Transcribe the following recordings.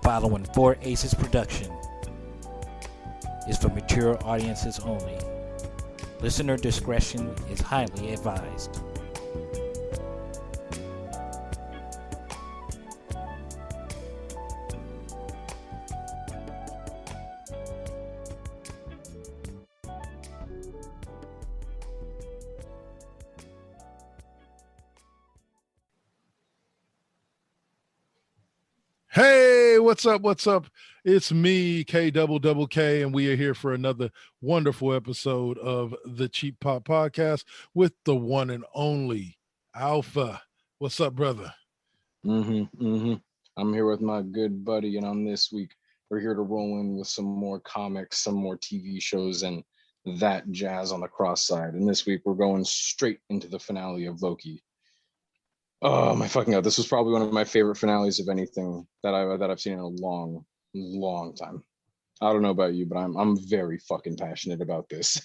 following Four Aces production is for mature audiences only. Listener discretion is highly advised. Hey, what's up? What's up? It's me, K Double Double K, and we are here for another wonderful episode of the Cheap Pop Podcast with the one and only Alpha. What's up, brother? I'm here with my good buddy, and on this week, we're here to roll in with some more comics, some more TV shows, and that jazz on the cross side. And this week, we're going straight into the finale of Loki. Oh my fucking god! This was probably one of my favorite finales of anything that I've seen in a long time. I don't know about you, but I'm very fucking passionate about this.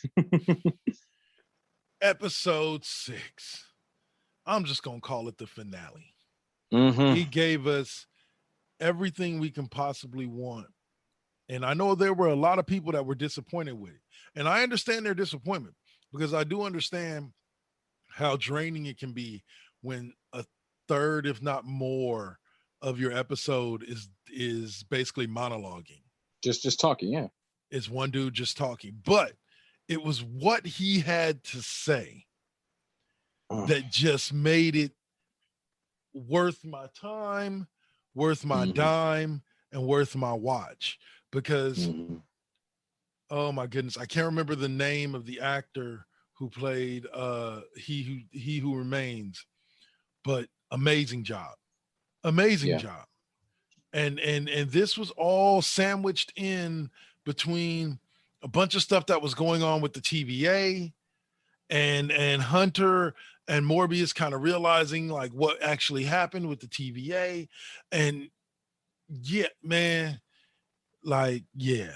Episode 6. I'm just gonna call it the finale. He gave us everything we can possibly want, and I know there were a lot of people that were disappointed with it, and I understand their disappointment because I do understand how draining it can be when a third, if not more, of your episode is basically monologuing. Just talking, yeah. It's one dude just talking. But it was what he had to say that just made it worth my time, worth my dime, and worth my watch. Because oh my goodness, I can't remember the name of the actor who played He Who Remains, but amazing job. And this was all sandwiched in between a bunch of stuff that was going on with the TVA and Hunter and Morbius kind of realizing like what actually happened with the TVA. And yeah, man, like, yeah.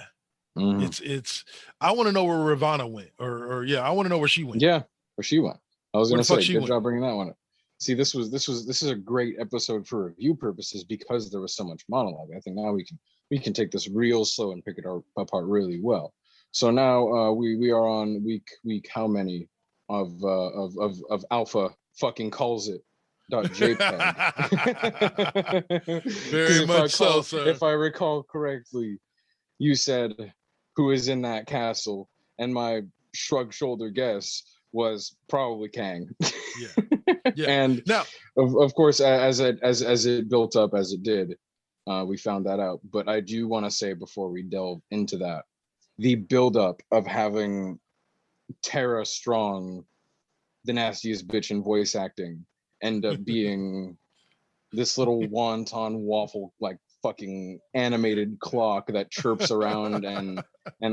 It's I want to know where Ravana went, or I want to know where she went. Yeah, where she went. I was gonna say, good job bringing that one up. See, this is a great episode for review purposes because there was so much monologue. I think now we can take this real slow and pick it apart really well. So now we are on week how many of Alpha fucking calls it .jpeg. Very much so, sir. If I recall correctly, you said who is in that castle, and my shrug shoulder guess was probably Kang. Yeah. And now, of course, as it built up as it did, we found that out. But I do want to say before we delve into that, the buildup of having Tara Strong, the nastiest bitch in voice acting, end up being this little wonton waffle like fucking animated clock that chirps around and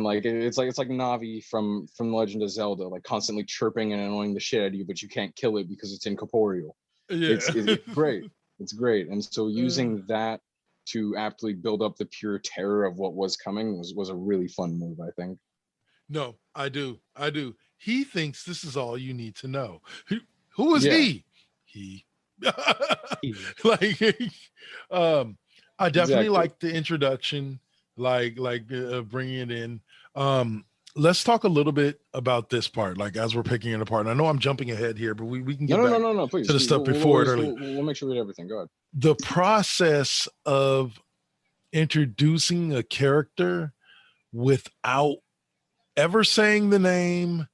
like it's like Navi from The Legend of Zelda, like constantly chirping and annoying the shit out of you, but you can't kill it because it's incorporeal. Yeah. It's great. It's great. And so using that to aptly build up the pure terror of what was coming was a really fun move, I think. No, I do. He thinks this is all you need to know. Who is he? He. Like, I definitely like the introduction, like bringing it in. Let's talk a little bit about this part, like as we're picking it apart. And I know I'm jumping ahead here, but we can get no, please, to the stuff before it early. We'll make sure we read everything. Go ahead. The process of introducing a character without ever saying the name,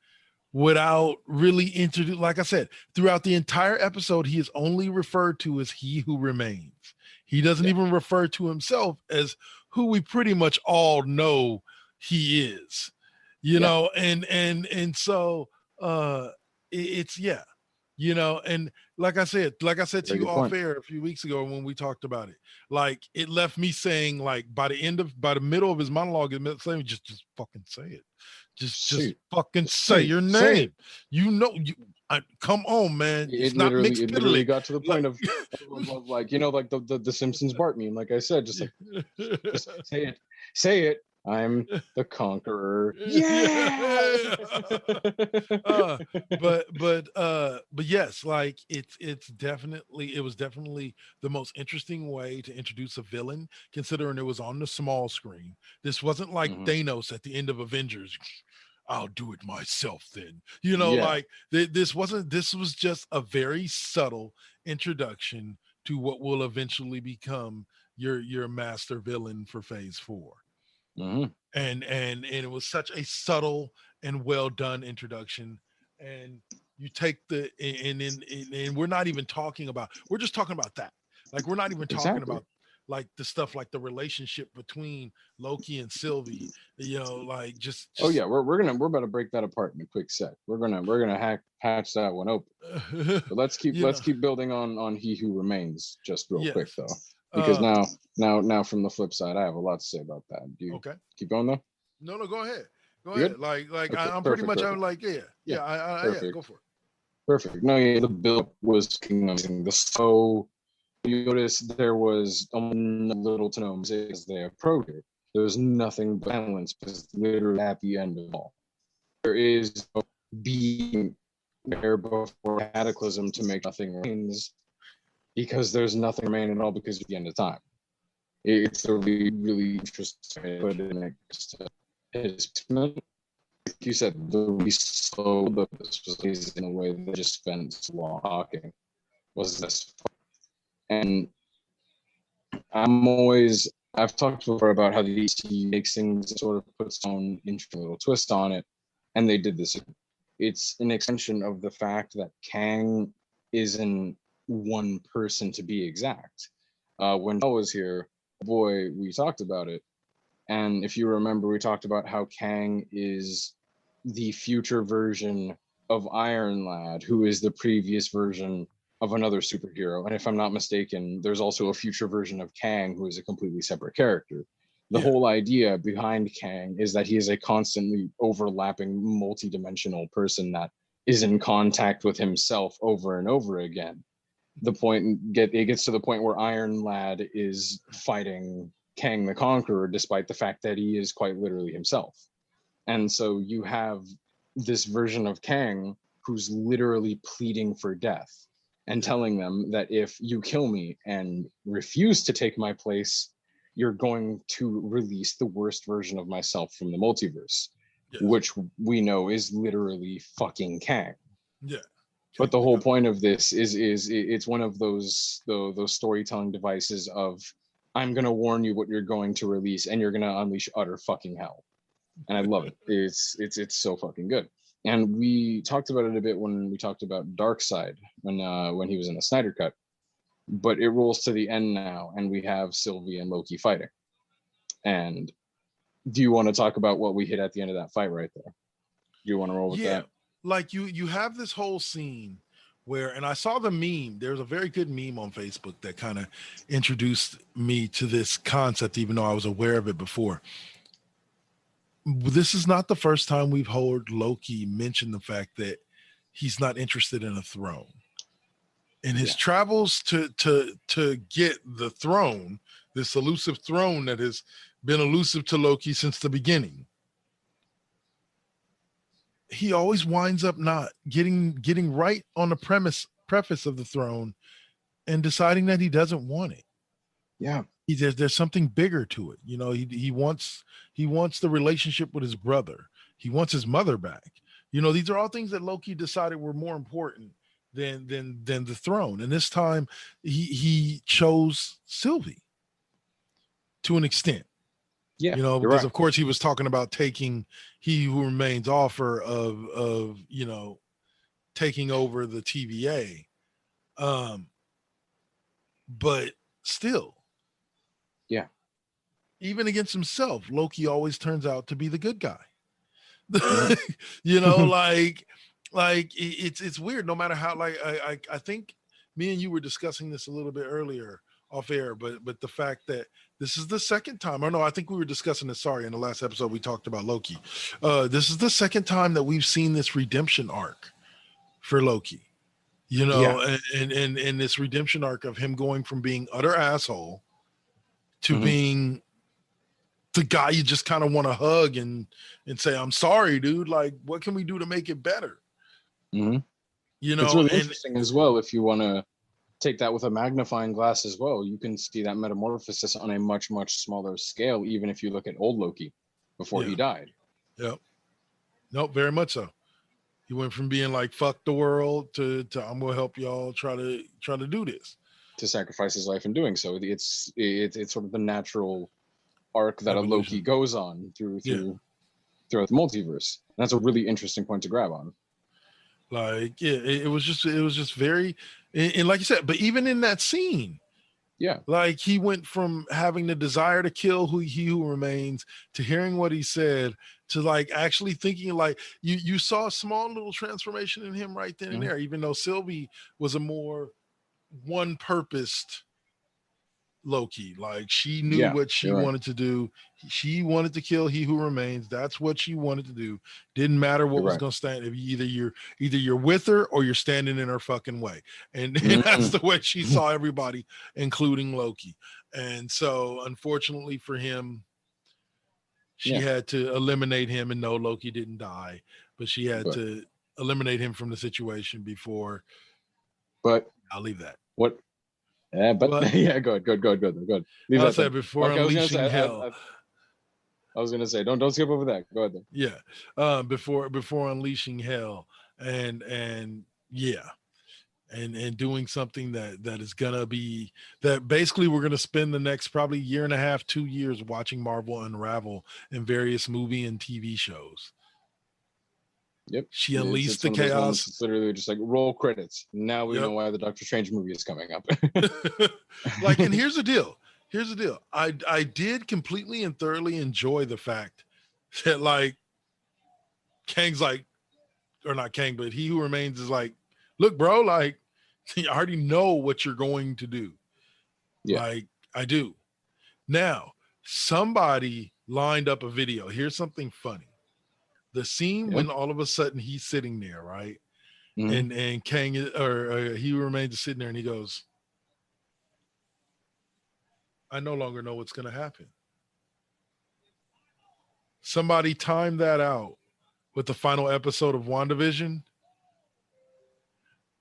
without really introducing, like I said, throughout the entire episode, he is only referred to as He Who Remains. He doesn't even refer to himself as who we pretty much all know he is, you know, and so it's and like I said to you off air a few weeks ago when we talked about it, like it left me saying, like by the middle of his monologue, it saying just fucking say it. Just fucking say your name. You know, come on, man. It literally got to the point of like, you know, like the Simpsons Bart meme. Like I said, just say it. I'm the conqueror. Yeah. Yeah. But yes, like it was definitely the most interesting way to introduce a villain, considering it was on the small screen. This wasn't like Mhm. Thanos at the end of Avengers. I'll do it myself then. Yeah. Like this wasn't, this was just a very subtle introduction to what will eventually become your master villain for phase 4. Mhm. And it was such a subtle and well done introduction. And you take and we're not even talking about, we're just talking about that, like we're not even talking Exactly. about like the stuff like the relationship between Loki and Sylvie, like Oh just yeah, we're about to break that apart in a quick sec. We're gonna patch that one open. But let's keep you let's know keep building on He Who Remains just real quick yes. though, because uh now from the flip side, I have a lot to say about that. Do you okay, keep going though? no, go ahead, You good? like Okay, I'm pretty perfect, much, I'm perfect. like Yeah, yeah, perfect, go for it. perfect. No, yeah, the build was amazing. The so you notice there was little to no mistake as they approached it. There was nothing but balance because literally at the end of all, there is no being there before cataclysm to make nothing remains because there's nothing remaining at all because of the end of time. It's a really, really interesting way to put it in it. His like you said, the really slow, but this was in a way that just spent so long talking was this. And I've talked before about how the DC makes things sort of puts its own interesting little twist on it, and they did this. It's an extension of the fact that Kang isn't one person to be exact. When Joel was here, boy, we talked about it, and if you remember, we talked about how Kang is the future version of Iron Lad, who is the previous version of another superhero. And if I'm not mistaken, there's also a future version of Kang who is a completely separate character. The Yeah, whole idea behind Kang is that he is a constantly overlapping, multi-dimensional person that is in contact with himself over and over again. It gets to the point where Iron Lad is fighting Kang the Conqueror, despite the fact that he is quite literally himself. And so you have this version of Kang who's literally pleading for death and yeah, telling them that if you kill me and refuse to take my place, you're going to release the worst version of myself from the multiverse, yes, which we know is literally fucking Kang. yeah. But Kang the the whole Conqueror. point of this is it's one of those storytelling devices of I'm gonna warn you what you're going to release and you're gonna unleash utter fucking hell, and I love it. It's so fucking good. And we talked about it a bit when we talked about Darkseid when he was in the Snyder Cut. But it rolls to the end now, and we have Sylvie and Loki fighting. And do you want to talk about what we hit at the end of that fight right there? Do you want to roll with Yeah, that? like you have this whole scene where, and I saw the meme. There's a very good meme on Facebook that kind of introduced me to this concept, even though I was aware of it before. This is not the first time we've heard Loki mention the fact that he's not interested in a throne. In his Yeah. travels to get the throne, this elusive throne that has been elusive to Loki since the beginning, he always winds up not getting right on the preface of the throne and deciding that he doesn't want it. Yeah. There's something bigger to it. He wants the relationship with his brother. He wants his mother back. These are all things that Loki decided were more important than the throne. And this time he chose Sylvie to an extent. Yeah. You're Because right. of course he was talking about taking He Who Remains offer of taking over the TVA. Um, but still, Yeah. even against himself, Loki always turns out to be the good guy. Mhm. you know, like it's weird. No matter how, like I think me and you were discussing this a little bit earlier off air, but the fact that this is the second time, or no, I think we were discussing this. Sorry, in the last episode we talked about Loki. This is the second time that we've seen this redemption arc for Loki. Yeah. And this redemption arc of him going from being utter asshole to Mhm. being the guy you just kind of want to hug and say, I'm sorry, dude. Like, what can we do to make it better? Mm-hmm. You It's know, really and interesting as well. If you want to take that with a magnifying glass as well, you can see that metamorphosis on a much, much smaller scale, even if you look at old Loki before he died. Yep. Nope, very much so. He went from being like fuck the world to I'm gonna help y'all try to do this. To sacrifice his life in doing so. It's sort of the natural arc that Evolution. a Loki goes on throughout the multiverse. And that's a really interesting point to grab on. Like, yeah, it was just very, and like you said, but even in that scene, yeah, like he went from having the desire to kill who remains to hearing what he said to like actually thinking, like you saw a small little transformation in him right then and there, even though Sylvie was a more one purposed Loki. Like she knew what she wanted to do. She wanted to kill he who remains. That's what she wanted to do. Didn't matter what was going to stand. If either you're with her or you're standing in her fucking way. And that's the way she saw everybody, including Loki. And so unfortunately for him, she had to eliminate him, and no, Loki didn't die, but she had to eliminate him from the situation before. But I'll leave that. What? Yeah, but yeah, good. Leave I'll say before unleashing hell. I was gonna say, don't skip over that. Go ahead then. Yeah, before unleashing hell, and doing something that is gonna be that basically we're gonna spend the next probably year and a half, 2 years watching Marvel unravel in various movie and TV shows. Yep. She unleashed the chaos. It's literally just like roll credits. Now we know why the Doctor Strange movie is coming up. Like, and here's the deal. I did completely and thoroughly enjoy the fact that like Kang's like, or not Kang, but He Who Remains is like, look, bro, like I already know what you're going to do. Yeah. Like I do. Now, somebody lined up a video. Here's something funny. The scene when all of a sudden he's sitting there, right? And Kang or He Who Remains is sitting there and he goes, I no longer know what's going to happen. Somebody timed that out with the final episode of WandaVision,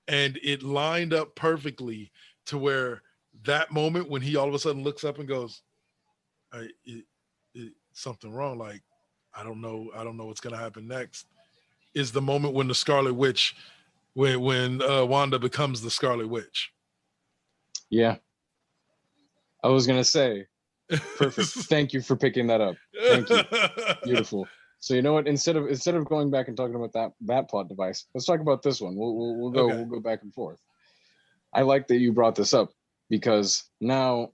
and it lined up perfectly to where that moment when he all of a sudden looks up and goes, something wrong. Like, I don't know what's going to happen next, is the moment when the Scarlet Witch, when Wanda becomes the Scarlet Witch. Yeah. I was going to say, perfect. Thank you for picking that up. Thank you. Beautiful. So you know what? Instead of going back and talking about that plot device, let's talk about this one. We'll go back and forth. I like that you brought this up, because now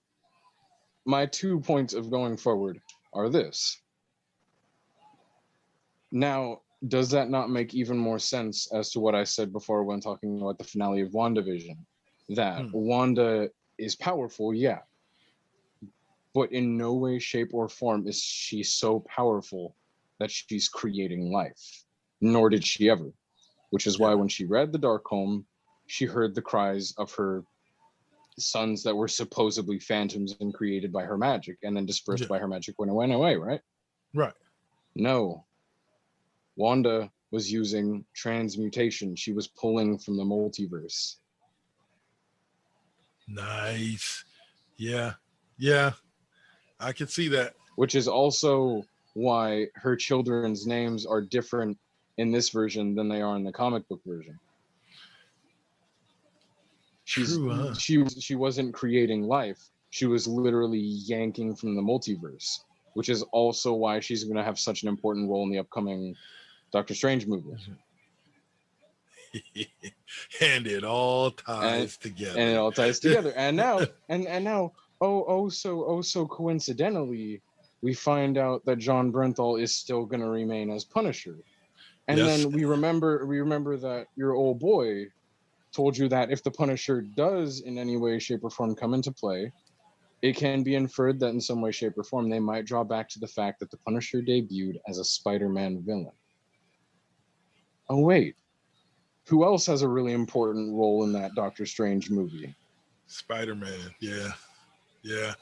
my 2 points of going forward are this. Now, does that not make even more sense as to what I said before when talking about the finale of WandaVision? That Wanda is powerful, yeah. But in no way, shape, or form is she so powerful that she's creating life. Nor did she ever. Which is why when she read the Darkholm, she heard the cries of her sons that were supposedly phantoms and created by her magic and then dispersed by her magic when it went away, right? Right. No. Wanda was using transmutation. She was pulling from the multiverse. Nice. Yeah. I can see that. Which is also why her children's names are different in this version than they are in the comic book version. True, huh? She wasn't creating life. She was literally yanking from the multiverse, which is also why she's going to have such an important role in the upcoming Doctor Strange movie. And it all ties together. And now, so coincidentally, we find out that John Bernthal is still going to remain as Punisher. And then we remember that your old boy told you that if the Punisher does in any way, shape, or form come into play, it can be inferred that in some way, shape, or form they might draw back to the fact that the Punisher debuted as a Spider-Man villain. Oh, wait. Who else has a really important role in that Doctor Strange movie? Spider-Man, yeah. Yeah,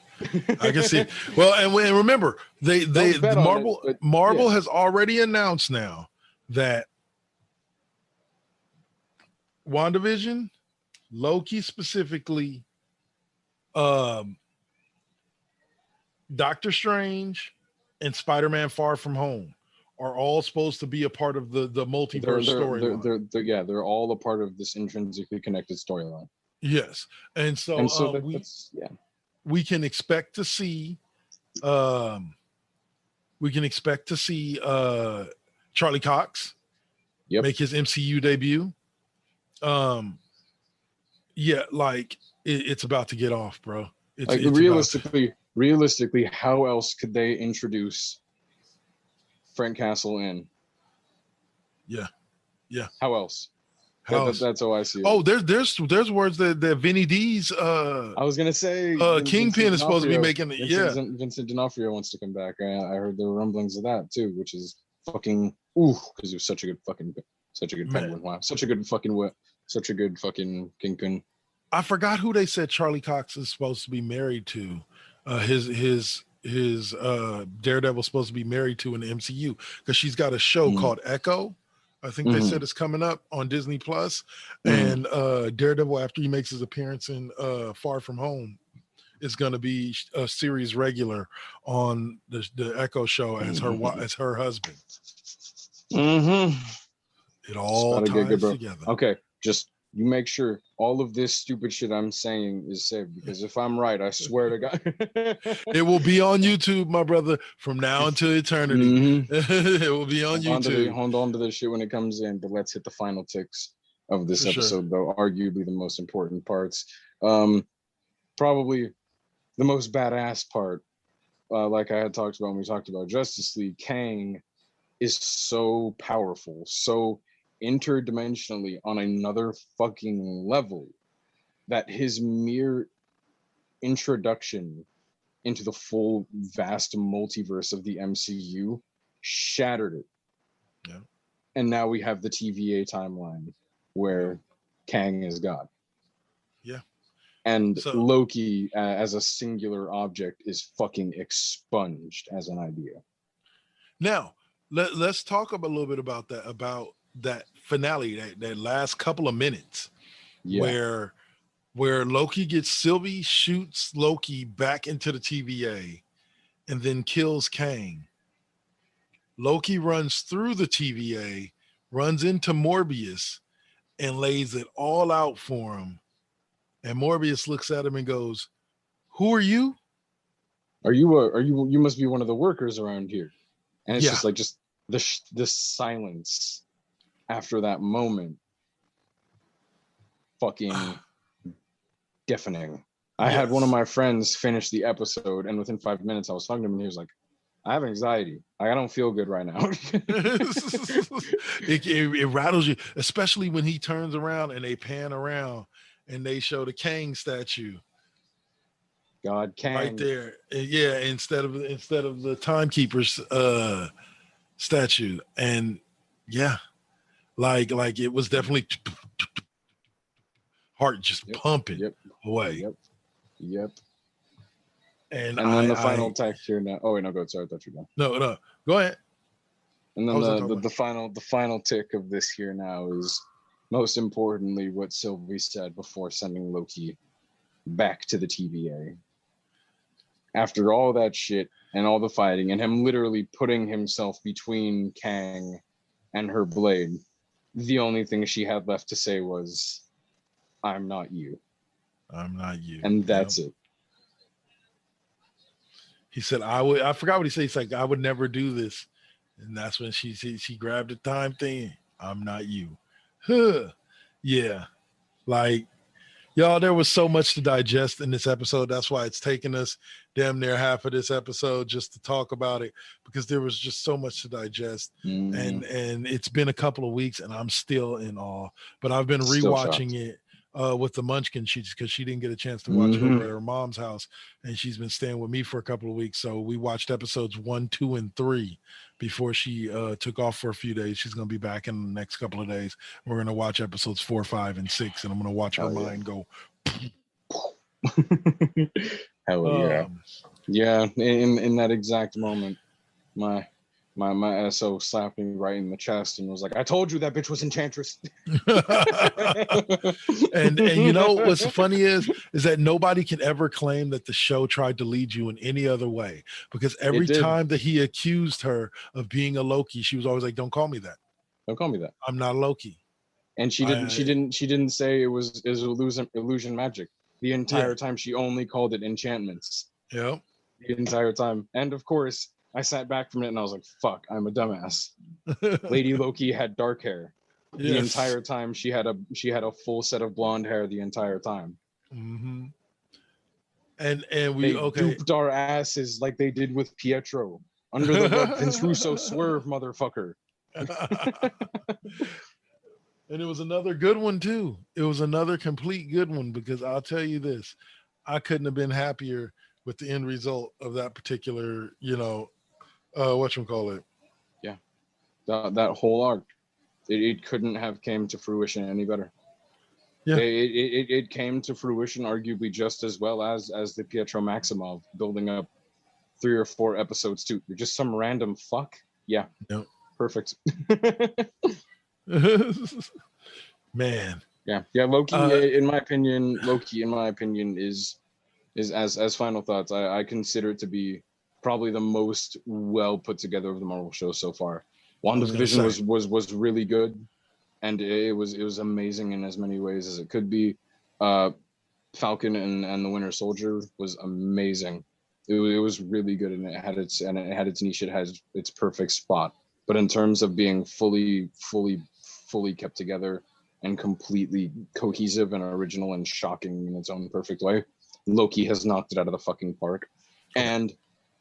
I can see. Well, and remember, Don't bet on it, but Marvel yeah. has already announced now that WandaVision, Loki specifically, um, Doctor Strange, and Spider-Man: Far From Home are all supposed to be a part of the multiverse storyline. They're all a part of this intrinsically connected storyline. Yes, and so And so that's we can expect to see um, Charlie Cox Yep. make his MCU debut. Yeah, like it's about to get off, bro. Like It's realistically, how else could they introduce Frank Castle in? Yeah. How else? How That's how I see it. Oh, there's words that Vinny D's I was gonna say Kingpin is supposed to be making it. Yeah. Vincent D'Onofrio wants to come back. I heard the rumblings of that too, which is fucking because he was such a good Penguin. Wow, such a good fucking Kingpin. I forgot who they said Charlie Cox is supposed to be married to. His Daredevil's supposed to be married to in the MCU because she's got a show called Echo. I think they said it's coming up on Disney Plus, and Daredevil, after he makes his appearance in Far From Home, is going to be a series regular on the Echo show as her husband. It all ties together. Okay, just you make sure all of this stupid shit I'm saying is saved, because if I'm right, I swear to God, it will be on YouTube, my brother, from now until eternity. It will be on YouTube. Hold on to this shit when it comes in, but let's hit the final ticks of this episode, though. Arguably the most important parts. Probably the most badass part, like I had talked about when we talked about Justice League, Kang is so powerful, so interdimensionally on another fucking level, that his mere introduction into the full vast multiverse of the MCU shattered it. Yeah. And now we have the TVA timeline where Kang is God. Yeah. And Loki as a singular object is fucking expunged as an idea. Now, let's talk a little bit about that finale, that last couple of minutes, where Loki Sylvie shoots Loki back into the TVA and then kills Kang. Loki runs through the TVA, runs into Morbius, and lays it all out for him. And Morbius looks at him and goes, "Who are you? You must be one of the workers around here." And it's just like the silence after that moment, fucking deafening. I had one of my friends finish the episode, and within 5 minutes I was talking to him and he was like, "I have anxiety. I don't feel good right now." It rattles you, especially when he turns around and they pan around and they show the Kang statue. God, Kang right there. Yeah, instead of the timekeeper's statue. And yeah, like it was definitely heart just pumping away. Yep. And then the final text here now. Oh wait, no, go. Sorry, I thought you were done. No, go ahead. And then the final tick of this here now is, most importantly, what Sylvie said before sending Loki back to the TVA. After all that shit and all the fighting and him literally putting himself between Kang and her blade, the only thing she had left to say was, "I'm not you. I'm not you." And that's it. He said, I forgot what he said. He's like, "I would never do this." And that's when she grabbed the time thing. "I'm not you." Huh. Yeah. Like, y'all, there was so much to digest in this episode. That's why it's taken us damn near half of this episode just to talk about it, because there was just so much to digest. And it's been a couple of weeks and I'm still in awe. But I've been rewatching it with the Munchkin sheets because she didn't get a chance to watch it over at her mom's house, and she's been staying with me for a couple of weeks. So we watched episodes 1, 2, and 3 before she took off for a few days. She's going to be back in the next couple of days. We're going to watch episodes 4, 5, and 6, and I'm going to watch her mind go. Hell yeah. Yeah, in that exact moment, my SO slapped me right in the chest and was like, "I told you that bitch was Enchantress." and you know what's funny is that nobody can ever claim that the show tried to lead you in any other way, because every time that he accused her of being a Loki, she was always like, "Don't call me that. Don't call me that. I'm not a Loki." And she didn't say it was illusion magic. The entire time she only called it enchantments. Yeah. The entire time. And of course, I sat back from it and I was like, fuck, I'm a dumbass. Lady Loki had dark hair. The entire time she had a full set of blonde hair the entire time. Mm-hmm. And we they duped our asses like they did with Pietro. Under the rug, Vince Russo swerve, motherfucker. And it was another good one too. It was another complete good one, because I'll tell you this, I couldn't have been happier with the end result of that particular, whatchamacallit. Yeah. That whole arc. It couldn't have came to fruition any better. Yeah. It came to fruition arguably just as well as the Pietro Maximov building up 3 or 4 episodes too. You're just some random fuck. Yeah. Yep. Perfect. Man. Yeah. Loki, in my opinion, is as final thoughts. I consider it to be probably the most well put together of the Marvel shows so far. WandaVision was really good, and it was amazing in as many ways as it could be. Falcon and the Winter Soldier was amazing. It was really good, and it had its niche. It has its perfect spot. But in terms of being fully kept together and completely cohesive and original and shocking in its own perfect way, Loki has knocked it out of the fucking park. Okay. And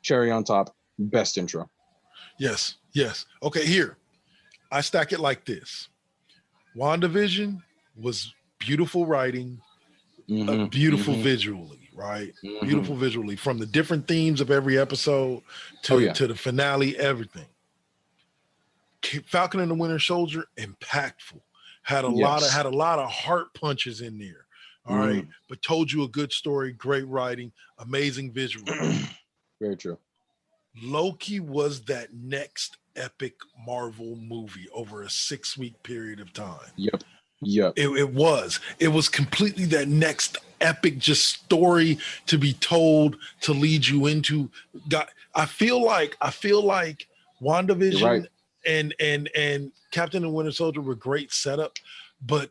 cherry on top, best intro. Yes. Okay, here. I stack it like this. WandaVision was beautiful writing, beautiful visually, right? Mm-hmm. Beautiful visually, from the different themes of every episode to the finale, everything. Falcon and the Winter Soldier, impactful. Had a lot of heart punches in there. All right, but told you a good story, great writing, amazing visual. Very true. Loki was that next epic Marvel movie over a 6-week period of time. Yep. It was completely that next epic just story to be told, to lead you into. I feel like WandaVision and Captain and Winter Soldier were great setup, but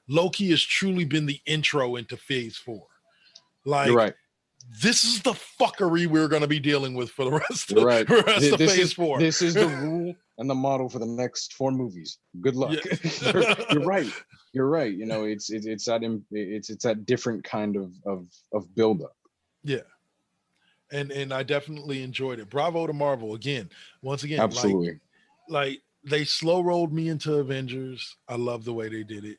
Loki has truly been the intro into Phase 4. Like, you're right. This is the fuckery we're going to be dealing with for the rest of Phase 4. This is the rule and the model for the next 4 movies. Good luck. Yeah. You're right. You know, it's that different kind of buildup. Yeah. And I definitely enjoyed it. Bravo to Marvel once again. Absolutely. Like they slow rolled me into Avengers. I love the way they did it.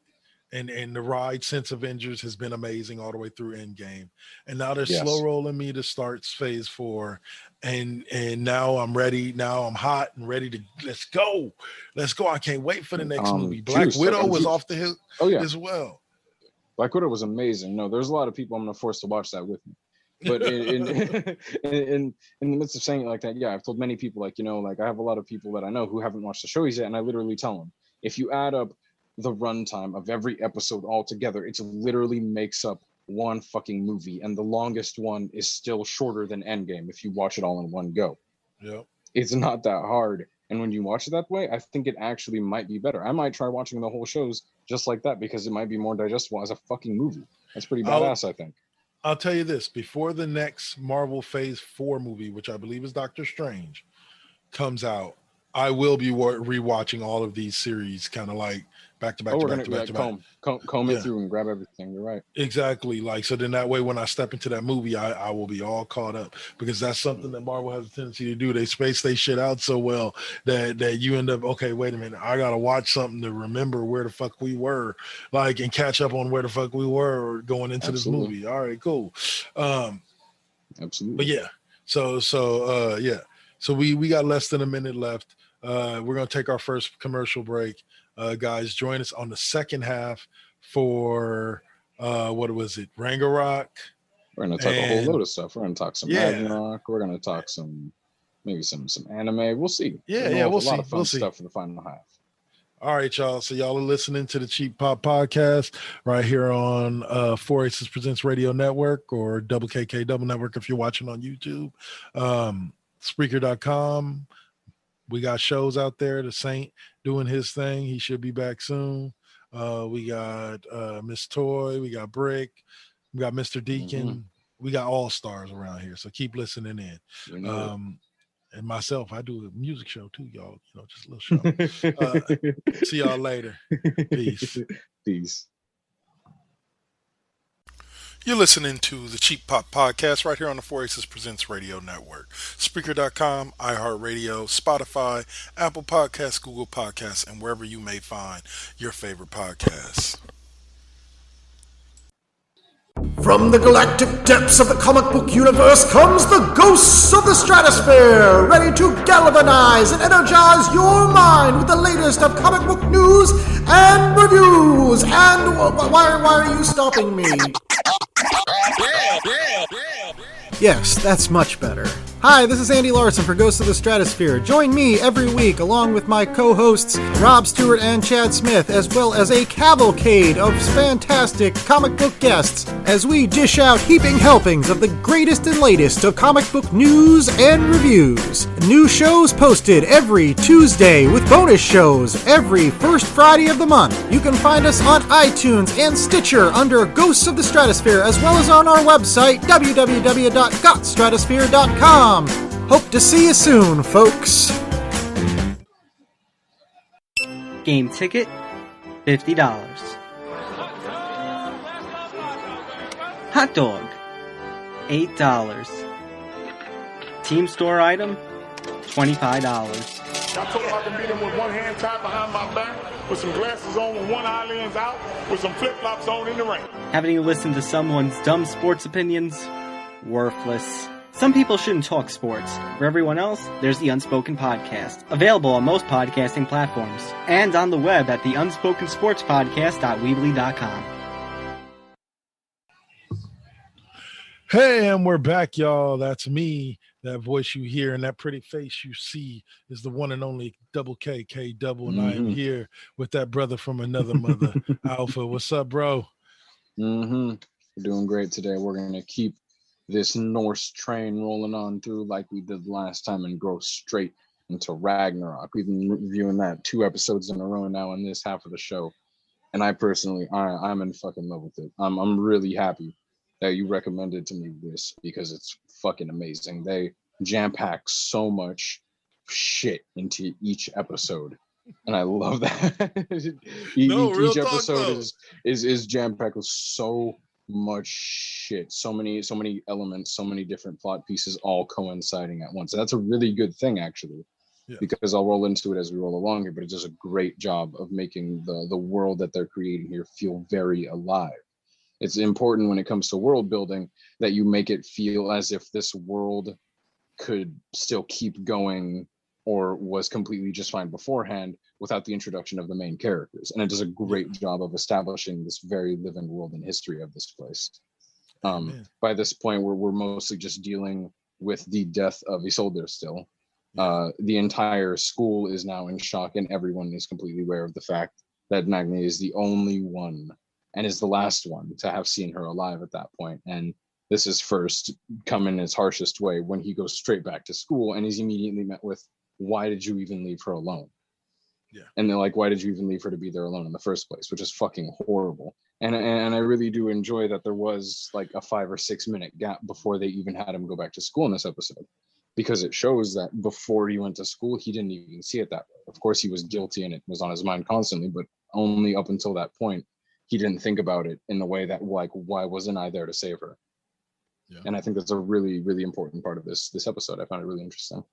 And the ride since Avengers has been amazing all the way through Endgame. And now they're slow rolling me to start Phase 4. And now I'm ready. Now I'm hot and ready to let's go. I can't wait for the next movie. Black Widow was off the hill as well. Black Widow was amazing. No, there's a lot of people I'm gonna force to watch that with me. But in the midst of saying it like that, I've told many people, like, I have a lot of people that I know who haven't watched the show yet, and I literally tell them, if you add up the runtime of every episode all together, it literally makes up one fucking movie, and the longest one is still shorter than Endgame if you watch it all in one go. Yeah, it's not that hard, and when you watch it that way, I think it actually might be better. I might try watching the whole shows just like that, because it might be more digestible as a fucking movie. That's pretty badass, I think. I'll tell you this, before the next Marvel Phase 4 movie, which I believe is Doctor Strange, comes out, I will be rewatching all of these series, kind of like back to back to back to back to back. Comb it through and grab everything. You're right. Exactly. Like, so then that way, when I step into that movie, I will be all caught up, because that's something that Marvel has a tendency to do. They space they shit out so well that you end up, okay, wait a minute, I gotta watch something to remember where the fuck we were, like, and catch up on where the fuck we were going into this movie. All right, cool. Absolutely. But yeah, so we got less than a minute left. We're gonna take our first commercial break. Guys, join us on the second half for what was it? RAGNAROK We're gonna talk a whole load of stuff. We're gonna talk some Yeah. Ragnarok. We're gonna talk maybe some anime. We'll see. Yeah, we'll see. A lot of fun stuff for the final half. All right, y'all. So y'all are listening to the Cheap Pop Podcast right here on 4 Aces Presents Radio Network, or Double KK Double Network if you're watching on YouTube. Spreaker.com. We got shows out there. The Saint doing his thing. He should be back soon. We got Miss Toy. We got Brick. We got Mr. Deacon. Mm-hmm. We got all stars around here. So keep listening in. And myself, I do a music show too, y'all. Just a little show. See y'all later. Peace. Peace. You're listening to the Cheap Pop Podcast right here on the 4 Aces Presents Radio Network. Spreaker.com, iHeartRadio, Spotify, Apple Podcasts, Google Podcasts, and wherever you may find your favorite podcasts. From the galactic depths of the comic book universe comes the ghosts of the stratosphere, ready to galvanize and energize your mind with the latest of comic book news and reviews. And why are you stopping me? Yes, that's much better. Hi, this is Andy Larson for Ghosts of the Stratosphere. Join me every week along with my co-hosts Rob Stewart and Chad Smith, as well as a cavalcade of fantastic comic book guests, as we dish out heaping helpings of the greatest and latest of comic book news and reviews. New shows posted every Tuesday with bonus shows every first Friday of the month. You can find us on iTunes and Stitcher under Ghosts of the Stratosphere, as well as on our website, www.gotstratosphere.com. Hope to see you soon, folks. Game ticket, $50. Hot dog, $8. Team store item, $25. I told him I can beat him with one hand tied behind my back, with some glasses on, with one eye lens out, with some flip-flops on in the ring. Having to listen to someone's dumb sports opinions? Worthless. Some people shouldn't talk sports. For everyone else, there's the Unspoken Podcast, available on most podcasting platforms, and on the web at theunsportspodcast.weebly.com. Hey, and we're back, y'all. That's me. That voice you hear and that pretty face you see is the one and only Double KK Double, and I am here with that brother from another mother, Alpha. What's up, bro? We're doing great today. We're going to keep this Norse train rolling on through like we did last time and go straight into Ragnarok. We've been reviewing that 2 episodes in a row now in this half of the show, and I personally, I'm in fucking love with it. I'm really happy that you recommended to me this, because it's fucking amazing. They jam-pack so much shit into each episode, and I love that. Each episode is jam-packed with so much shit, so many elements, so many different plot pieces all coinciding at once. And that's a really good thing, actually, because I'll roll into it as we roll along here, but it does a great job of making the world that they're creating here feel very alive. It's important when it comes to world building that you make it feel as if this world could still keep going or was completely just fine beforehand without the introduction of the main characters. And it does a great job of establishing this very living world and history of this place. By this point, we're mostly just dealing with the death of Isolde still. The entire school is now in shock, and everyone is completely aware of the fact that Nagni is the only one and is the last one to have seen her alive at that point. And this is first come in his harshest way when he goes straight back to school and is immediately met with, why did you even leave her alone? And they're like, why did you even leave her to be there alone in the first place? Which is fucking horrible. And I really do enjoy that there was like a 5 or 6 minute gap before they even had him go back to school in this episode, because it shows that before he went to school, he didn't even see it that way. Of course, he was guilty and it was on his mind constantly, but only up until that point, he didn't think about it in the way that, like, why wasn't I there to save her? And I think that's a really, really important part of this episode. I found it really interesting.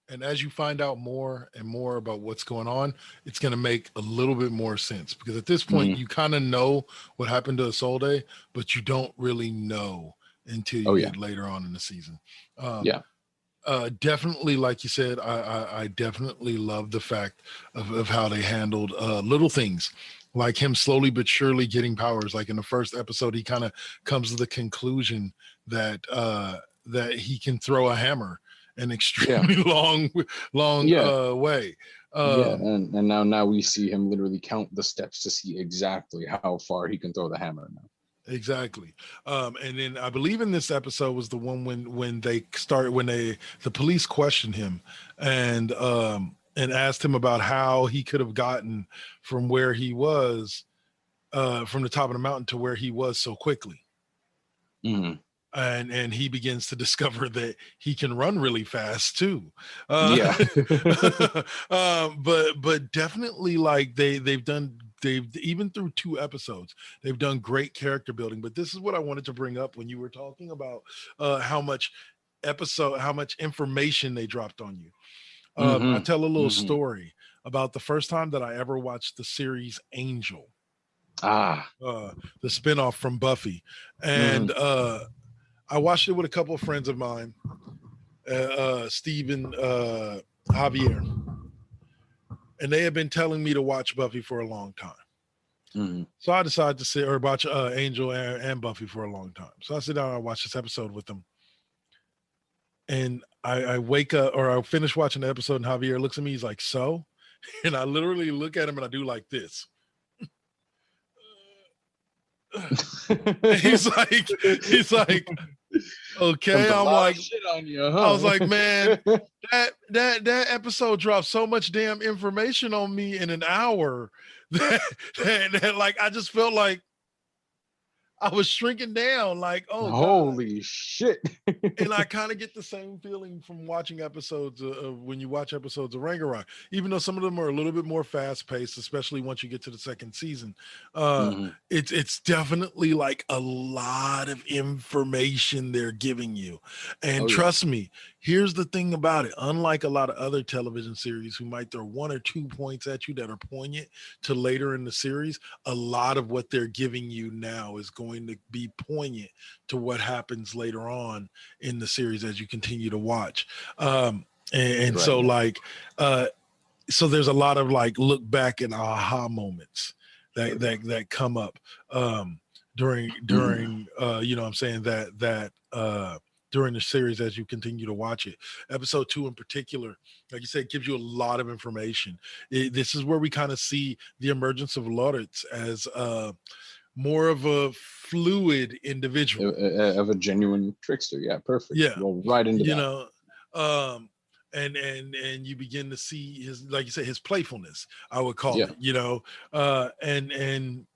And as you find out more and more about what's going on, it's going to make a little bit more sense, because at this point, you kind of know what happened to Isolde, but you don't really know until you get later on in the season. Definitely, like you said, I definitely love the fact of how they handled little things like him slowly but surely getting powers. Like in the first episode, he kind of comes to the conclusion that that he can throw a hammer an extremely long way. And now we see him literally count the steps to see exactly how far he can throw the hammer now. Exactly. And then I believe in this episode was the one when the police questioned him and asked him about how he could have gotten from where he was from the top of the mountain to where he was so quickly. Mm-hmm. And he begins to discover that he can run really fast too. Yeah. But definitely, like they've even through 2 episodes, they've done great character building. But this is what I wanted to bring up when you were talking about how much information they dropped on you. I tell a little story about the first time that I ever watched the series Angel, the spinoff from Buffy, and I watched it with a couple of friends of mine, Steve and Javier, and they had been telling me to watch Buffy for a long time. So I decided to watch Angel and Buffy for a long time. So I sit down and I watch this episode with them. And I wake up, or I finish watching the episode, and Javier looks at me, he's like, so? And I literally look at him and I do like this. he's like, okay. I'm like, shit on you, huh? I was like, man, that episode dropped so much damn information on me in an hour that like I just felt like I was shrinking down, like, oh, holy God. Shit. And I kind of get the same feeling from watching episodes of when you watch episodes of RAGNAROK, even though some of them are a little bit more fast paced, especially once you get to the second season. It's definitely like a lot of information they're giving you. And trust me, here's the thing about it. Unlike a lot of other television series who might throw 1 or 2 points at you that are poignant to later in the series, a lot of what they're giving you now is going to be poignant to what happens later on in the series as you continue to watch. So like, so there's a lot of like look back and aha moments that come up during you know what I'm saying, that during the series as you continue to watch it. Episode 2 in particular, like you said, gives you a lot of information. This is where we kind of see the emergence of Lawrence as more of a fluid individual, of a genuine trickster. Yeah, perfect. Yeah, well, right into you that. know, and you begin to see his, like you said, his playfulness, I would call it. You know, and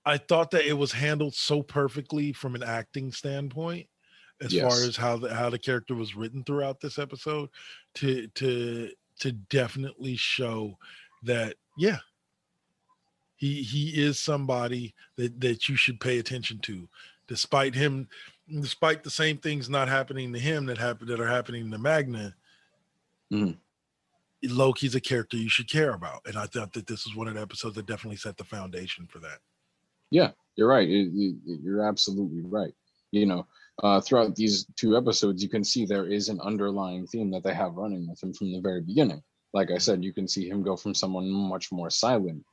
I thought that it was handled so perfectly from an acting standpoint, as far as how the character was written throughout this episode, to definitely show that he is somebody that you should pay attention to, despite the same things not happening to him that are happening to Magna. Loki's a character you should care about, and I thought that this was one of the episodes that definitely set the foundation for that. Yeah, you're right. You're absolutely right. You know, throughout these 2 episodes, you can see there is an underlying theme that they have running with him from the very beginning. Like I said, you can see him go from someone much more silent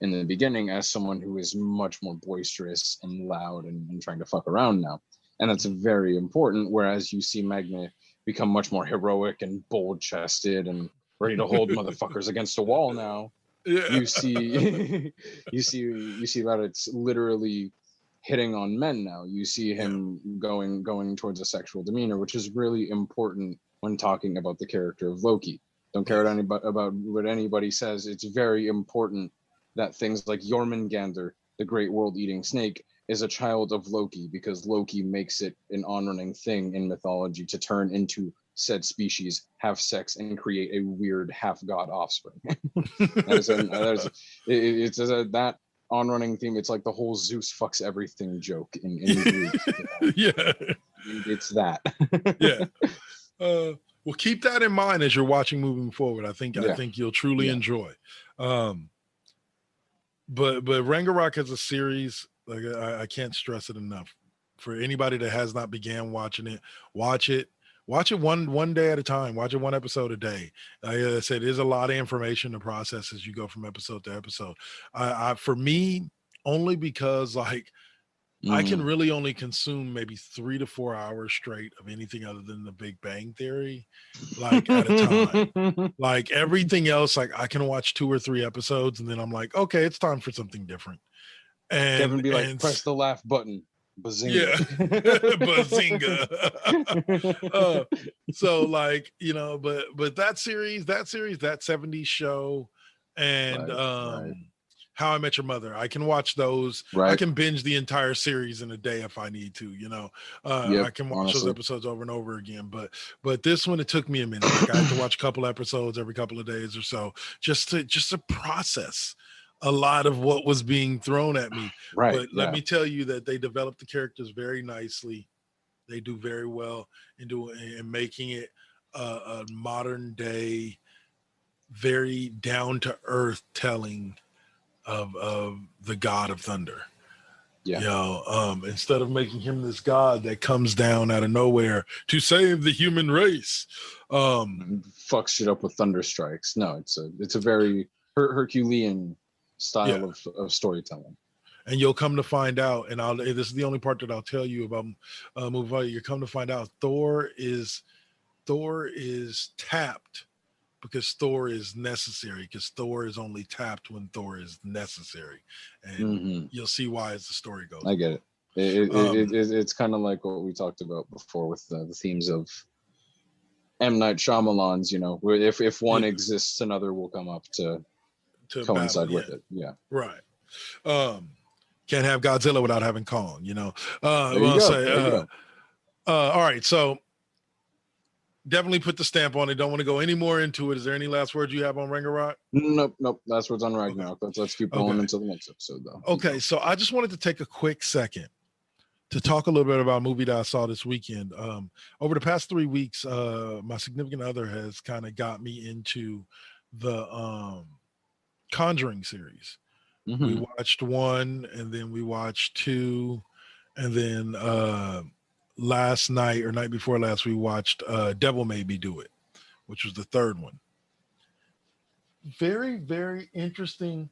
in the beginning as someone who is much more boisterous and loud and trying to fuck around now. And that's very important. Whereas you see Magna become much more heroic and bold chested and ready to hold motherfuckers against a wall now. You see that it's literally hitting on men now. You see him going towards a sexual demeanor, which is really important when talking about the character of Loki. Don't care about what anybody says. It's very important that things like Jormungandr, the great world-eating snake, is a child of Loki, because Loki makes it an honoring thing in mythology to turn into said species, have sex, and create a weird half-god offspring. It's that on-running theme. It's like the whole Zeus fucks everything joke in Greek. Yeah. It's that. Yeah. Well, keep that in mind as you're watching moving forward. I think you'll truly enjoy. But RAGNAROK as a series, like I can't stress it enough. For anybody that has not began watching it, watch it. Watch it one day at a time. Watch it one episode a day. Like I said, there's a lot of information to process as you go from episode to episode. For me, only because like I can really only consume maybe 3 to 4 hours straight of anything other than the Big Bang Theory, like at a time. Like everything else, like I can watch 2 or 3 episodes and then I'm like, okay, it's time for something different. And Kevin be like, press the laugh button. Bazinga. Bazinga. So like, you know, but that series, that 70s show and Right. How I Met Your Mother, I can watch those. Right. I can binge the entire series in a day if I need to, you know. I can watch those episodes over and over again. But this one, it took me a minute. Like I had to watch a couple episodes every couple of days or so just to process a lot of what was being thrown at me. Right. But let me tell you that they developed the characters very nicely. They do very well in making it a modern day, very down to earth telling of the God of Thunder. Yeah. You know, instead of making him this god that comes down out of nowhere to save the human race, fucks shit up with thunder strikes. No, it's a very Herculean style of storytelling. And you'll come to find out, and this is the only part that I'll tell you about movie. You come to find out Thor is tapped because Thor is necessary, because Thor is only tapped when Thor is necessary. And you'll see why as the story goes. I get it. It's kind of like what we talked about before with the themes of M. Night Shyamalan's, you know, where if one exists, another will come up to coincide with it. Yeah. Right. Can't have Godzilla without having Kong, you know. There you go. All right, so definitely put the stamp on it. Don't want to go any more into it. Is there any last words you have on Ragnarok? Nope. Last words on Ragnarok. Let's keep going into the next episode, though. Okay, so I just wanted to take a quick second to talk a little bit about a movie that I saw this weekend. Over the past 3 weeks, my significant other has kind of got me into the Conjuring series. We watched 1, and then we watched 2, and then last night or night before last, we watched Devil Made Me Do It, which was the 3rd one. Very, very interesting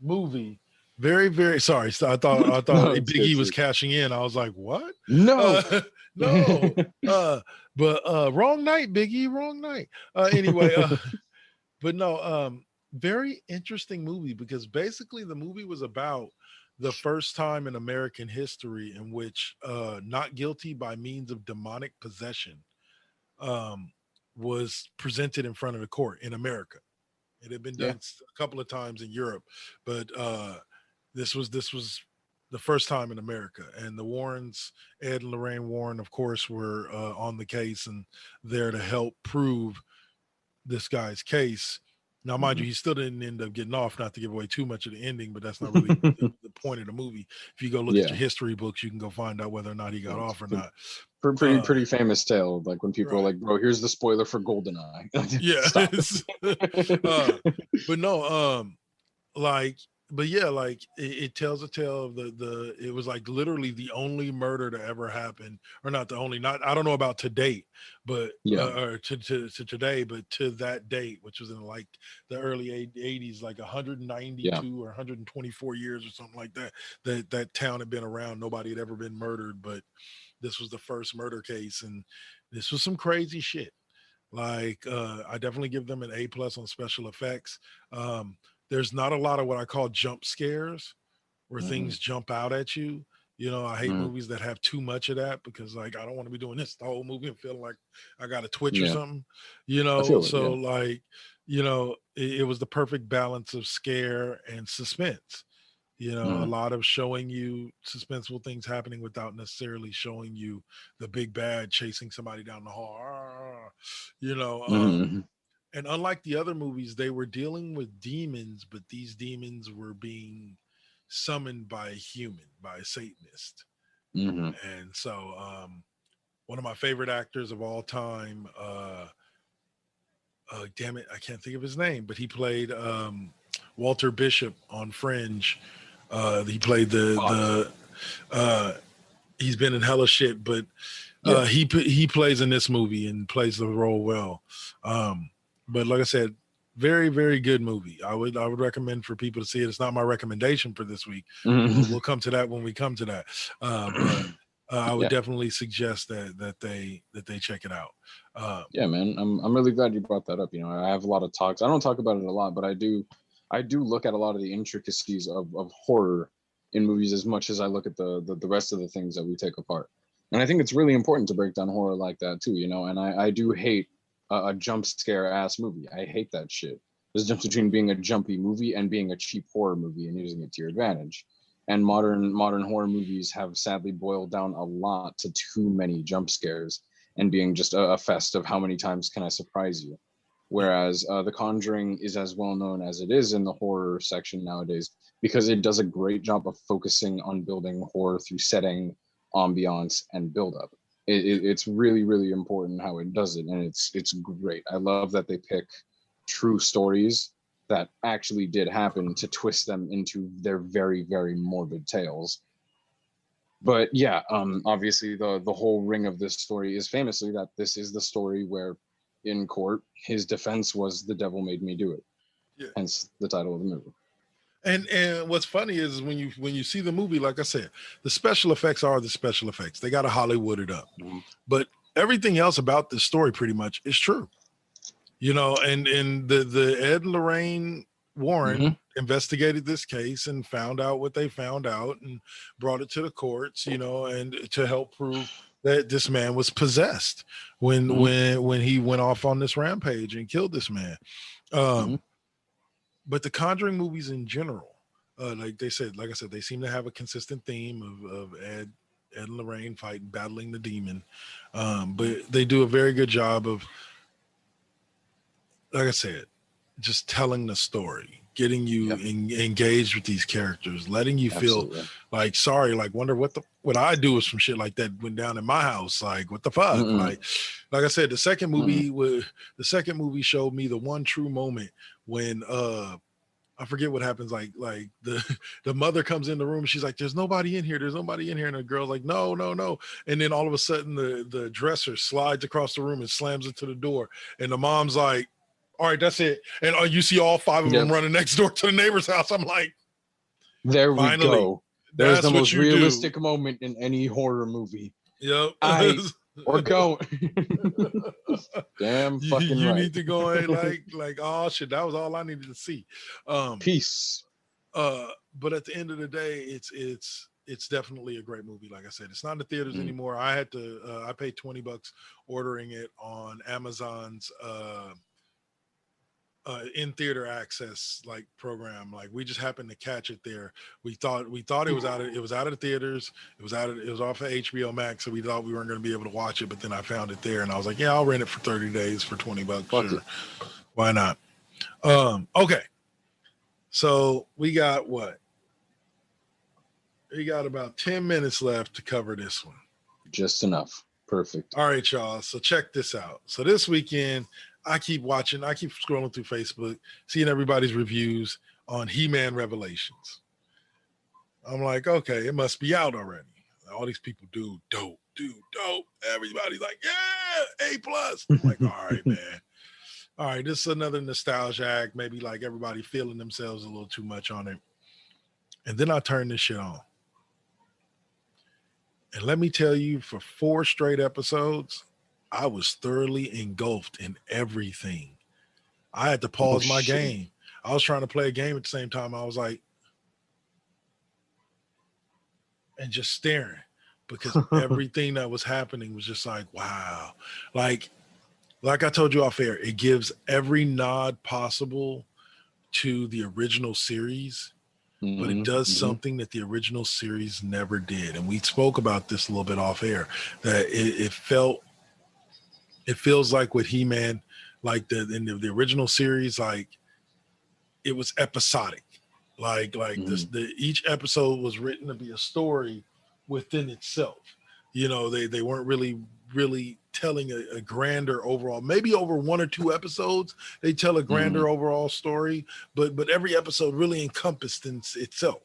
movie. Very, very sorry. So I thought No, Big E was cashing in. I was like, what? No. No. But wrong night, Big E, wrong night. Anyway, but no, very interesting movie, because basically the movie was about the first time in American history in which not guilty by means of demonic possession was presented in front of the court in America. It had been done a couple of times in Europe, but this was the first time in America. And the Warrens, Ed and Lorraine Warren, of course, were on the case and there to help prove this guy's case. Now, mind you, he still didn't end up getting off, not to give away too much of the ending, but that's not really the point of the movie. If you go look at your history books, you can go find out whether or not he got off or not. Pretty famous tale. Like when people are like, bro, here's the spoiler for GoldenEye. But no, it tells a tale of it was like literally the only murder to ever happen, or not the only, I don't know about to date, but or to today, but to that date, which was in like the early 80s, like 192 or 124 years or something like that, that town had been around. Nobody had ever been murdered, but this was the first murder case, and this was some crazy shit. Like I definitely give them an A+ on special effects. There's not a lot of what I call jump scares where things jump out at you. You know, I hate movies that have too much of that, because like, I don't want to be doing this the whole movie and feeling like I got a twitch or something, you know? Like, you know, it was the perfect balance of scare and suspense. You know, a lot of showing you suspenseful things happening without necessarily showing you the big bad chasing somebody down the hall, you know, and unlike the other movies, they were dealing with demons, but these demons were being summoned by a human, by a Satanist. And so one of my favorite actors of all time, damn it, I can't think of his name, but he played Walter Bishop on Fringe. He played he's been in hella shit, but he plays in this movie and plays the role well. But like I said, very, very good movie. I would recommend for people to see it. It's not my recommendation for this week. We'll come to that when we come to that. But I would definitely suggest that they check it out. Yeah, man, I'm really glad you brought that up. You know, I have a lot of talks. I don't talk about it a lot, but I do look at a lot of the intricacies of horror in movies as much as I look at the rest of the things that we take apart. And I think it's really important to break down horror like that too, you know. And I do hate a jump scare ass movie. I hate that shit. There's a difference between being a jumpy movie and being a cheap horror movie and using it to your advantage. And modern horror movies have sadly boiled down a lot to too many jump scares and being just a fest of how many times can I surprise you. Whereas The Conjuring is as well known as it is in the horror section nowadays because it does a great job of focusing on building horror through setting, ambiance, and build-up. It's really, really important how it does it, and it's great. I love that they pick true stories that actually did happen to twist them into their very, very morbid tales. But yeah, obviously the whole ring of this story is famously that this is the story where in court his defense was the devil made me do it. Yeah. Hence the title of the movie. And what's funny is when you see the movie, like I said, the special effects are the special effects. They got to Hollywood it up, but everything else about this story pretty much is true. You know, and the Ed and Lorraine Warren investigated this case and found out what they found out and brought it to the courts, you know, and to help prove that this man was possessed when he went off on this rampage and killed this man. But the Conjuring movies in general, like I said, they seem to have a consistent theme of Ed and Lorraine battling the demon. But they do a very good job of, like I said, just telling the story, getting you engaged with these characters, letting you feel like sorry, like wonder what I do with some shit like that went down in my house. Like what the fuck? Like I said, the second movie showed me the one true moment when I forget what happens. Like the mother comes in the room. She's like, "There's nobody in here. There's nobody in here." And the girl's like, "No, no, no." And then all of a sudden, the dresser slides across the room and slams into the door. And the mom's like, "All right, that's it." And you see all five of them running next door to the neighbor's house. I'm like, there we go. There's the most realistic do. moment in any horror movie. Yep. Or go. Damn fucking you right. need to go in like oh shit, that was all I needed to see. Peace. But at the end of the day, it's definitely a great movie. Like I said, it's not in the theaters anymore. I had to I paid $20 ordering it on Amazon's in theater access like program. Like we just happened to catch it there. We thought it was out of the theaters. It was off of HBO Max, so we thought we weren't going to be able to watch it, but then I found it there and I was like, yeah, I'll rent it for 30 days for $20. Sure. Why not? Okay. So we got what? We got about 10 minutes left to cover this one. Just enough. Perfect. All right, y'all. So check this out. So this weekend, I keep scrolling through Facebook, seeing everybody's reviews on He-Man Revelations. I'm like, okay, it must be out already. All these people do dope. Everybody's like, yeah, A+. I'm like, all right, man. All right, this is another nostalgia act. Maybe like everybody feeling themselves a little too much on it. And then I turn this shit on. And let me tell you, for 4 straight episodes, I was thoroughly engulfed in everything. I had to pause my game. I was trying to play a game at the same time. I was like, and just staring, because everything that was happening was just like, wow. Like I told you off air, it gives every nod possible to the original series, but it does something that the original series never did. And we spoke about this a little bit off air, that it feels like with He-Man, like in the original series, like it was episodic. Like each episode was written to be a story within itself. You know, they weren't really telling a grander overall, maybe over 1 or 2 episodes, they tell a grander overall story, but every episode really encompassed in itself.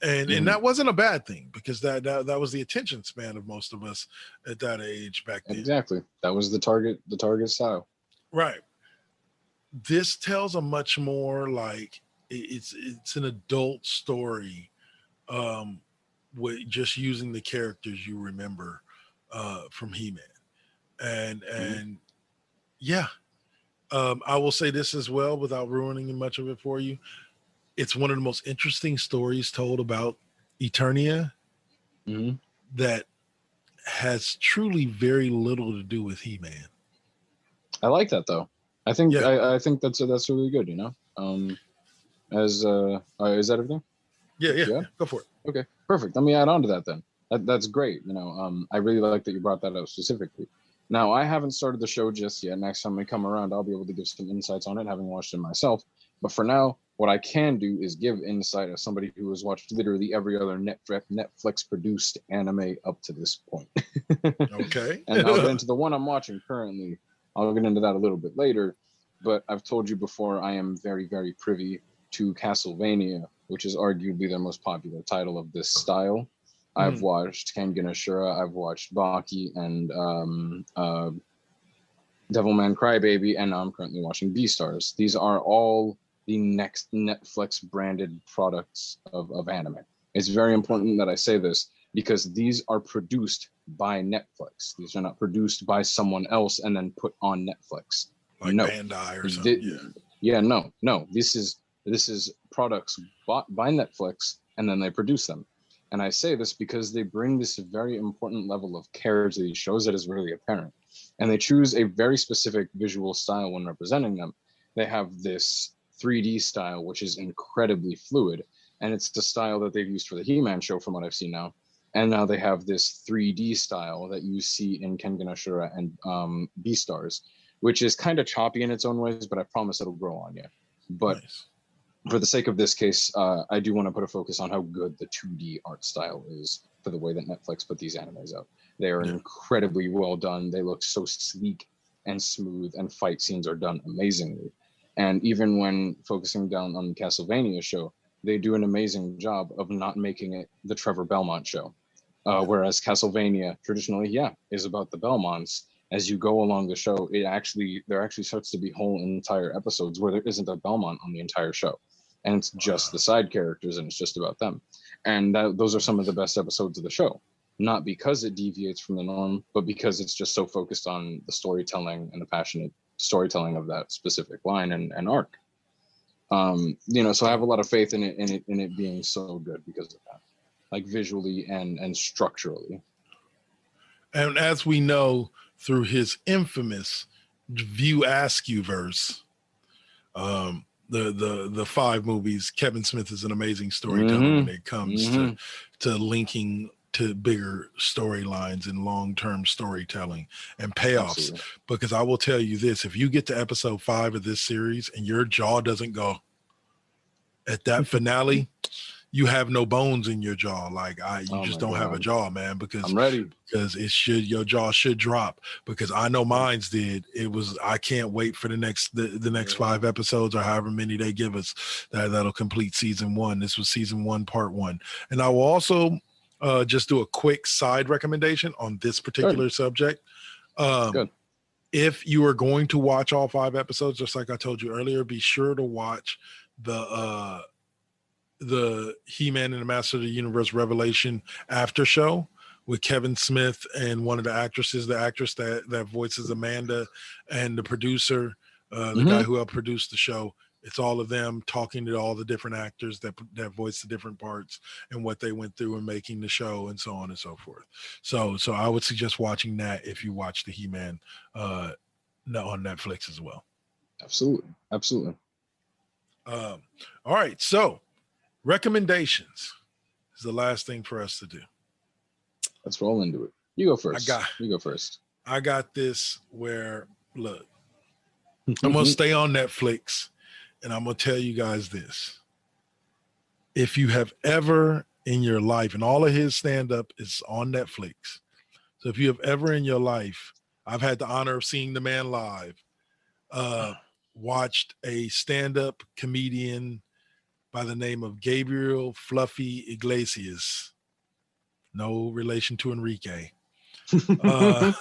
And that wasn't a bad thing, because that was the attention span of most of us at that age back then. Exactly. That was the target style. Right. This tells a much more like it's an adult story, with just using the characters you remember from He-Man. And yeah, I will say this as well without ruining much of it for you. It's one of the most interesting stories told about Eternia that has truly very little to do with He-Man. I like that though. I think I think that's really good. Is that everything? Yeah. Go for it. Okay, perfect. Let me add on to that then. That's great. I really like that you brought that up specifically. Now, I haven't started the show just yet. Next time we come around, I'll be able to give some insights on it, having watched it myself. But for now, what I can do is give insight as somebody who has watched literally every other Netflix-produced anime up to this point. Okay. And I'll get into the one I'm watching currently. I'll get into that a little bit later. But I've told you before, I am very, very privy to Castlevania, which is arguably their most popular title of this style. I've watched Kengan Ashura, I've watched Baki and Devilman Crybaby, and now I'm currently watching Beastars. These are all the next Netflix branded products of anime. It's very important that I say this, because these are produced by Netflix. These are not produced by someone else and then put on Netflix. Like Bandai or something. No. This is products bought by Netflix, and then they produce them. And I say this because they bring this very important level of care to these shows that is really apparent. And they choose a very specific visual style when representing them. They have this 3D style, which is incredibly fluid. And it's the style that they've used for the He-Man show, from what I've seen now. And now they have this 3D style that you see in Kengan Ashura and Beastars, which is kind of choppy in its own ways, but I promise it'll grow on you. But for the sake of this case, I do want to put a focus on how good the 2D art style is for the way that Netflix put these animes out. They are incredibly well done. They look so sleek and smooth, and fight scenes are done amazingly. And even when focusing down on the Castlevania show, they do an amazing job of not making it the Trevor Belmont show. Whereas Castlevania traditionally, is about the Belmonts. As you go along the show, there actually starts to be whole entire episodes where there isn't a Belmont on the entire show. And it's just the side characters, and it's just about them. And those are some of the best episodes of the show. Not because it deviates from the norm, but because it's just so focused on the storytelling and the passionate storytelling of that specific line and arc. So I have a lot of faith in it being so good because of that, like visually and structurally. And as we know through his infamous View Askew verse, the 5 movies, Kevin Smith is an amazing storyteller when it comes to linking to bigger storylines and long-term storytelling and payoffs. Absolutely. Because I will tell you this, if you get to episode 5 of this series and your jaw doesn't go at that finale, you have no bones in your jaw. Like you just don't have a jaw, man, because I'm ready. Because your jaw should drop, because I know mine's did. I can't wait for the next 5 episodes or however many they give us that'll complete season 1. This was season 1, part 1. And I will also just do a quick side recommendation on this particular subject. Good. If you are going to watch all 5 episodes, just like I told you earlier, be sure to watch the He-Man and the Master of the Universe Revelation after show with Kevin Smith and one of the actresses, the actress that voices Amanda, and the producer, the guy who helped produce the show. It's all of them talking to all the different actors that voice the different parts and what they went through in making the show and so on and so forth. So I would suggest watching that if you watch the He-Man on Netflix as well. Absolutely. All right. So recommendations is the last thing for us to do. Let's roll into it. You go first. You go first. I got this where, look, I'm going to stay on Netflix, and I'm going to tell you guys this. If you have ever in your life, and all of his stand-up is on Netflix. So if you have ever in your life, I've had the honor of seeing the man live, watched a stand-up comedian by the name of Gabriel Fluffy Iglesias. No relation to Enrique. Uh,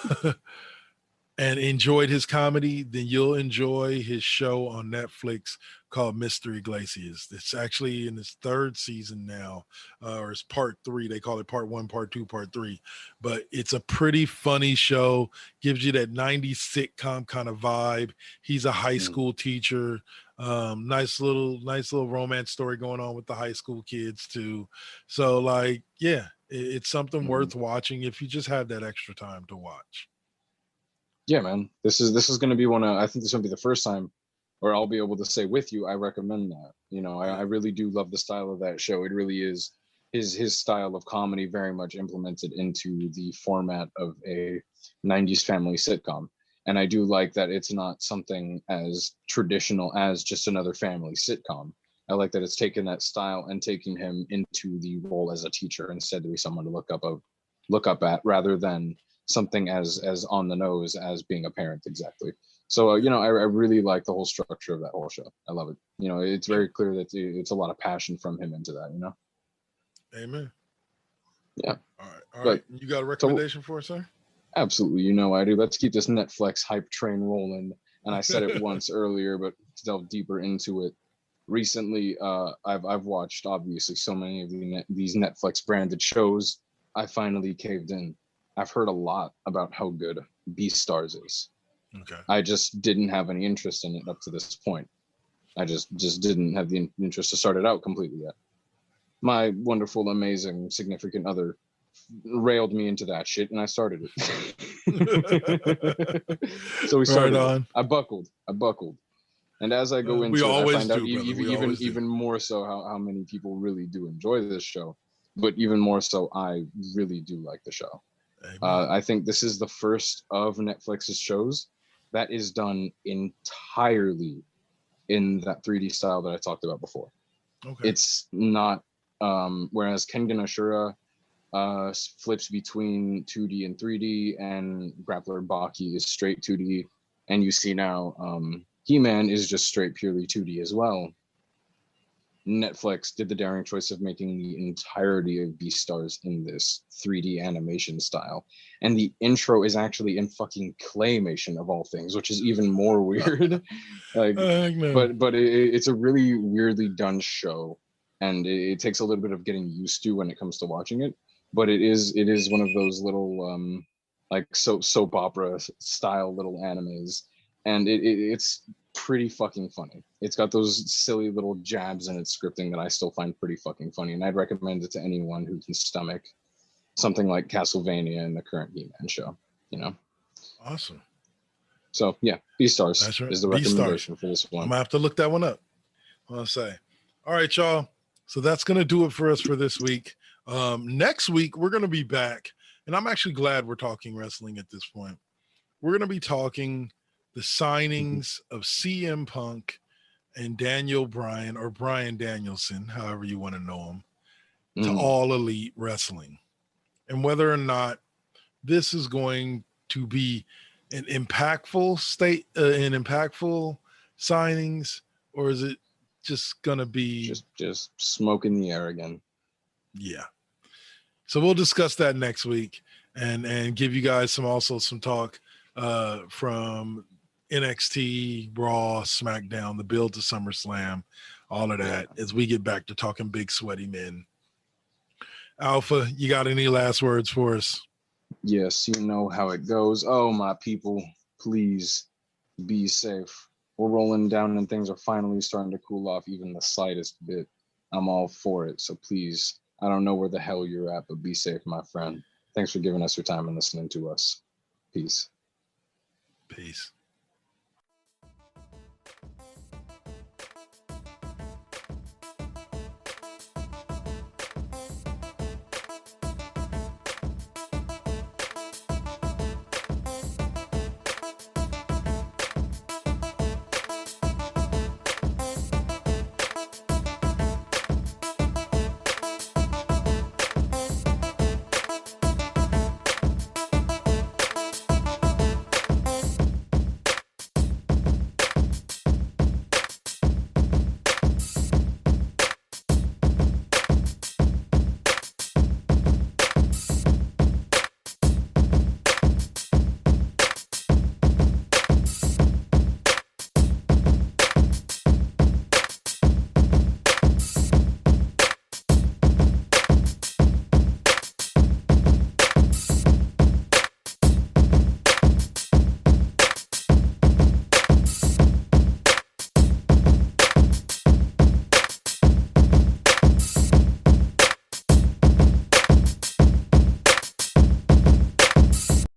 and enjoyed his comedy, then you'll enjoy his show on Netflix called Mr. Iglesias. It's actually in its third season now, or it's part 3. They call it part 1, part 2, part 3. But it's a pretty funny show. Gives you that 90s sitcom kind of vibe. He's a high school teacher. Nice little romance story going on with the high school kids too. So like, yeah, it's something worth watching if you just have that extra time to watch. Yeah, man, this is going to be I think this will be the first time, or I'll be able to say with you, I recommend that. You know, I really do love the style of that show. It really is his style of comedy, very much implemented into the format of a 90s family sitcom. And I do like that it's not something as traditional as just another family sitcom. I like that it's taken that style and taking him into the role as a teacher instead to be someone to look up at, rather than something as on the nose as being a parent. Exactly. So you know, I really like the whole structure of that whole show. I love it. You know, it's very clear that it's a lot of passion from him into that, you know. Amen. Yeah. All right. You got a recommendation for us, sir? Absolutely. You know I do. Let's keep this Netflix hype train rolling. And I said it once earlier, but to delve deeper into it, recently I've watched obviously so many of these Netflix branded shows. I finally caved in. I've heard a lot about how good Beastars is. Okay. I just didn't have any interest in it up to this point. I just didn't have the interest to start it out completely yet. My wonderful, amazing, significant other railed me into that shit, and I started it. So we started. Right on. I buckled, and as I go into it, I find out even more so how many people really do enjoy this show, but even more so, I really do like the show. I think this is the first of Netflix's shows that is done entirely in that 3D style that I talked about before. Okay. It's not, whereas Kengan Ashura flips between 2D and 3D, and Grappler Baki is straight 2D, and you see now He-Man is just straight purely 2D as well. Netflix did the daring choice of making the entirety of Beastars in this 3D animation style. And the intro is actually in fucking claymation of all things, which is even more weird. But it's a really weirdly done show. And it takes a little bit of getting used to when it comes to watching it. But it is one of those little like soap opera style little animes. And it's pretty fucking funny. It's got those silly little jabs in its scripting that I still find pretty fucking funny, and I'd recommend it to anyone who can stomach something like Castlevania and the current He-Man show, you know. Awesome. So yeah, Beastars is the recommendation for this one. I'm gonna have to look that one up. I want to say. All right, y'all. So that's gonna do it for us for this week. Next week we're gonna be back, and I'm actually glad we're talking wrestling at this point. We're gonna be talking the signings of CM Punk and Daniel Bryan, or Bryan Danielson, however you want to know him, to All Elite Wrestling, and whether or not this is going to be an impactful signings, or is it just gonna be just smoke in the air again? Yeah. So we'll discuss that next week and give you guys some talk from NXT, Raw, SmackDown, the build to SummerSlam, all of that, as we get back to talking big sweaty men. Alpha, you got any last words for us? Yes, you know how it goes. Oh, my people, please be safe. We're rolling down and things are finally starting to cool off even the slightest bit. I'm all for it. So please, I don't know where the hell you're at, but be safe, my friend. Thanks for giving us your time and listening to us. Peace. Peace.